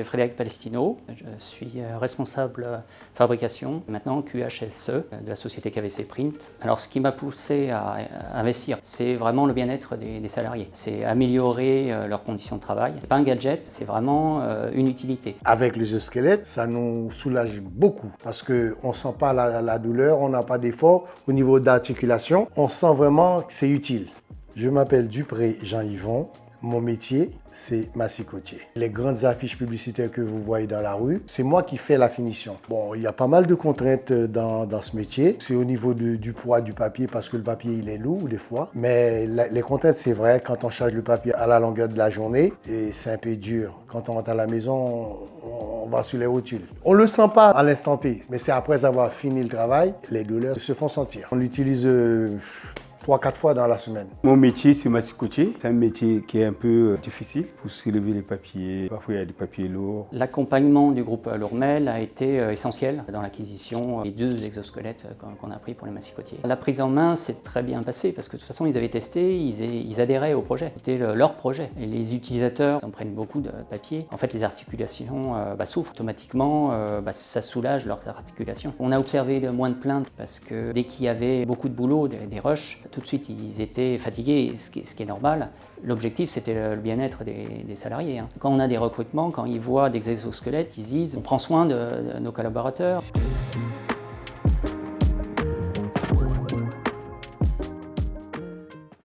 Frédéric Palestino, je suis responsable fabrication, maintenant QHSE de la société KVC Print. Alors ce qui m'a poussé à investir, c'est vraiment le bien-être des salariés. C'est améliorer leurs conditions de travail. C'est pas un gadget, c'est vraiment une utilité. Avec l'exosquelette, ça nous soulage beaucoup parce qu'on ne sent pas la douleur, on n'a pas d'effort au niveau d'articulation. On sent vraiment que c'est utile. Je m'appelle Dupré Jean-Yvon. Mon métier, c'est massicotier. Les grandes affiches publicitaires que vous voyez dans la rue, c'est moi qui fais la finition. Bon, il y a pas mal de contraintes dans ce métier. C'est au niveau du poids du papier parce que le papier, il est lourd des fois. Mais les contraintes, c'est vrai, quand on charge le papier à la longueur de la journée, et c'est un peu dur. Quand on rentre à la maison, on va sur les rotules. On ne le sent pas à l'instant T, mais c'est après avoir fini le travail, les douleurs se font sentir. On l'utilise 3-4 fois dans la semaine. Mon métier, c'est massicotier. C'est un métier qui est un peu difficile pour soulever les papiers. Parfois, il y a des papiers lourds. L'accompagnement du groupe Lourmel a été essentiel dans l'acquisition des 2 exosquelettes qu'on a pris pour les massicotiers. La prise en main s'est très bien passée parce que de toute façon, ils avaient testé, ils adhéraient au projet. C'était leur projet. Et les utilisateurs en prennent beaucoup de papier. En fait, les articulations souffrent. Automatiquement, ça soulage leurs articulations. On a observé moins de plaintes parce que dès qu'il y avait beaucoup de boulot, des rushs, tout de suite, ils étaient fatigués, ce qui est normal. L'objectif, c'était le bien-être des salariés. Quand on a des recrutements, quand ils voient des exosquelettes, ils disent « on prend soin de nos collaborateurs ».